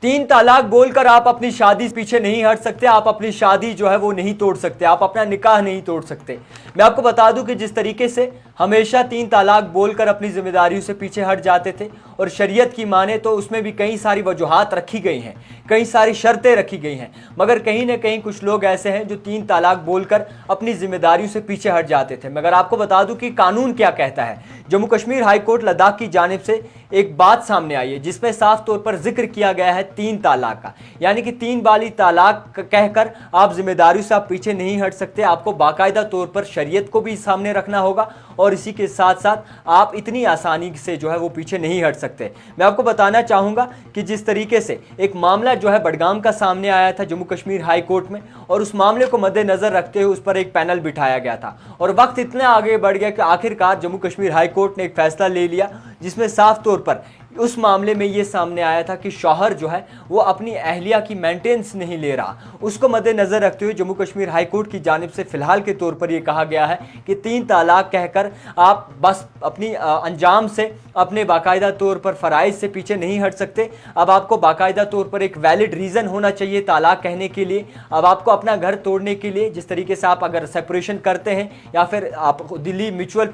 तीन तलाक बोलकर आप अपनी शादी से पीछे नहीं हट सकते, आप अपनी शादी जो है वो नहीं तोड़ सकते, आप अपना निकाह नहीं तोड़ सकते। मैं आपको बता दूं कि जिस तरीके से हमेशा तीन तलाक बोलकर अपनी जिम्मेदारियों से पीछे हट जाते थे, और शरीयत की माने तो उसमें भी कई सारी वजूहात रखी गई हैं, कई सारी शर्तें रखी गई हैं, मगर कहीं ना कहीं कुछ लोग ऐसे हैं जो तीन तलाक बोलकर अपनी जिम्मेदारियों से पीछे हट जाते थे। मगर आपको बता दूं कि कानून क्या कहता है। जम्मू कश्मीर हाई कोर्ट लद्दाख की जानिब से एक बात सामने आई है जिसमें साफ तौर पर जिक्र किया गया है तीन तलाक का, यानी कि तीन बाली तलाक कहकर आप जिम्मेदारियों से आप पीछे नहीं हट सकते। आपको बाकायदा तौर पर शरीयत को भी सामने रखना होगा, और इसी के साथ साथ आप इतनी आसानी से जो है वो पीछे नहीं हट सकते। मैं आपको बताना चाहूँगा कि जिस तरीके से एक मामला जो है बडगाम का सामने आया था जम्मू कश्मीर हाई कोर्ट में, और उस मामले को मद्देनज़र रखते हुए उस पर एक पैनल बिठाया गया था, और वक्त इतना आगे बढ़ गया कि आखिरकार जम्मू कश्मीर हाई कोर्ट ने एक फैसला ले लिया जिसमें साफ तौर पर उस मामले में ये सामने आया था कि शौहर जो है वो अपनी अहलिया की मेंटेनेंस नहीं ले रहा। उसको मद्देनज़र रखते हुए जम्मू कश्मीर हाई कोर्ट की जानिब से फ़िलहाल के तौर पर ये कहा गया है कि तीन तलाक कहकर आप बस अपनी अंजाम से अपने बाकायदा तौर पर फ़राइज़ से पीछे नहीं हट सकते। अब आपको बाकायदा तौर पर एक वैलिड रीज़न होना चाहिए तलाक कहने के लिए। अब आपको अपना घर तोड़ने के लिए, जिस तरीके से आप अगर सेपरेशन करते हैं या फिर आप दिल्ली म्यूचुअल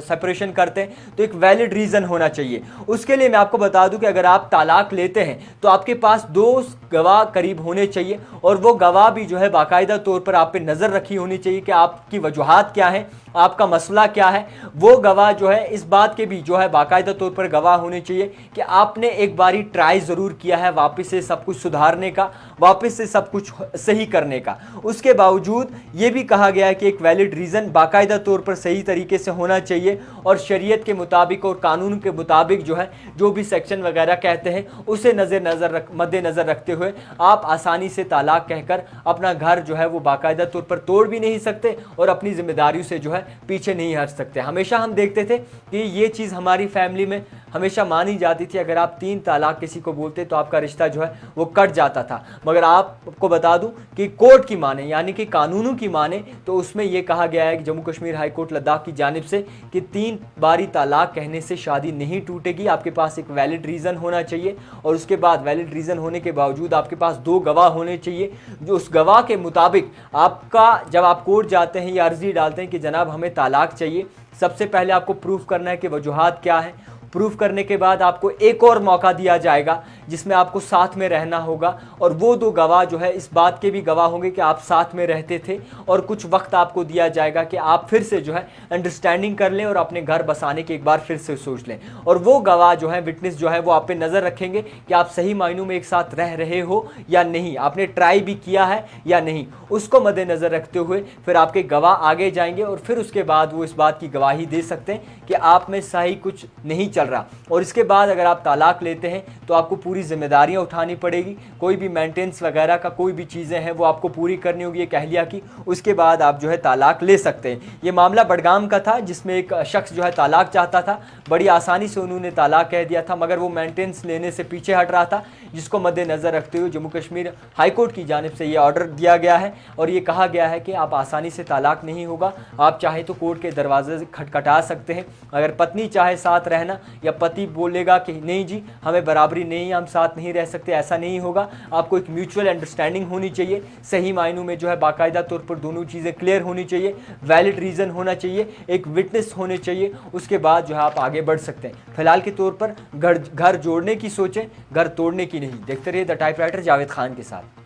सेपरेशन करते हैं, तो एक वैलिड रीज़न होना चाहिए। उसके लिए मैं आपको बता दूं कि अगर आप तलाक लेते हैं तो आपके पास दो गवाह करीब होने चाहिए, और वो गवाह भी जो है बाकायदा तौर पर आप पे नज़र रखी होनी चाहिए कि आपकी वजूहात क्या है, आपका मसला क्या है। वो गवाह जो है इस बात के भी जो है बाकायदा तौर पर गवाह होने चाहिए कि आपने एक बारी ट्राई ज़रूर किया है वापस से सब कुछ सुधारने का, वापस से सब कुछ सही करने का। उसके बावजूद ये भी कहा गया है कि एक वैलिड रीज़न बाकायदा तौर पर सही तरीके से होना चाहिए, और शरीयत के मुताबिक और कानून के मुताबिक जो है जो भी सेक्शन वगैरह कहते हैं उसे मद्देनज़र रखते हुए आप आसानी से तलाक कहकर अपना घर जो है वो बाकायदा तौर पर तोड़ भी नहीं सकते, और अपनी जिम्मेदारियों से जो है पीछे नहीं हट सकते। हमेशा हम देखते थे कि ये चीज़ हमारी फैमिली में हमेशा मानी जाती थी, अगर आप तीन तलाक किसी को बोलते तो आपका रिश्ता जो है वो कट जाता था। मगर आपको बता दूं कि कोर्ट की माने, यानी कि कानूनों की माने, तो उसमें यह कहा गया है कि जम्मू कश्मीर हाई कोर्ट लद्दाख की जानिब से कि तीन बारी तलाक कहने से शादी नहीं टूटेगी। आपके पास एक वैलिड रीज़न होना चाहिए, और उसके बाद वैलिड रीज़न होने के बावजूद आपके पास दो गवाह होने चाहिए, जो उस गवाह के मुताबिक आपका जब आप कोर्ट जाते हैं या अर्जी डालते हैं कि जनाब हमें तलाक चाहिए, सबसे पहले आपको प्रूफ करना है कि वजूहात क्या है। प्रूफ करने के बाद आपको एक और मौका दिया जाएगा जिसमें आपको साथ में रहना होगा, और वो दो गवाह जो है इस बात के भी गवाह होंगे कि आप साथ में रहते थे, और कुछ वक्त आपको दिया जाएगा कि आप फिर से जो है अंडरस्टैंडिंग कर लें और अपने घर बसाने के एक बार फिर से सोच लें। और वो गवाह जो है, विटनेस जो है, वो आप पे नज़र रखेंगे कि आप सही मायनों में एक साथ रह रहे हो या नहीं, आपने ट्राई भी किया है या नहीं। उसको मद्देनज़र रखते हुए फिर आपके गवाह आगे जाएंगे, और फिर उसके बाद वो इस बात की गवाही दे सकते हैं कि आप में सही कुछ नहीं चल रहा। और इसके बाद अगर आप तलाक लेते हैं तो आपको पूरी जिम्मेदारियां उठानी पड़ेगी, कोई भी मेंटेनेंस वगैरह का कोई भी चीज़ें हैं वो आपको पूरी करनी होगी एक अहलिया की। उसके बाद आप जो है तलाक ले सकते हैं। ये मामला बडगाम का था जिसमें एक शख्स जो है तलाक चाहता था, बड़ी आसानी से उन्होंने तलाक कह दिया था, मगर वो मेंटेनेंस लेने से पीछे हट रहा था, जिसको मद्देनज़र रखते हुए जम्मू कश्मीर हाई कोर्ट की जानिब से ये ऑर्डर दिया गया है, और ये कहा गया है कि आप आसानी से तलाक नहीं होगा। आप चाहे तो कोर्ट के दरवाजे से खटखटा सकते हैं। अगर पत्नी चाहे साथ रहना, या पति बोलेगा कि नहीं जी हमें बराबरी नहीं, हम साथ नहीं रह सकते, ऐसा नहीं होगा। आपको एक म्यूचुअल अंडरस्टैंडिंग होनी चाहिए, सही मायनों में जो है बाकायदा तौर पर दोनों चीज़ें क्लियर होनी चाहिए, वैलिड रीज़न होना चाहिए, एक विटनेस होने चाहिए। उसके बाद जो है आप आगे बढ़ सकते हैं। फिलहाल के तौर पर घर जोड़ने की सोचें, घर तोड़ने की नहीं। देखते रहिए द टाइपराइटर जावेद खान के साथ।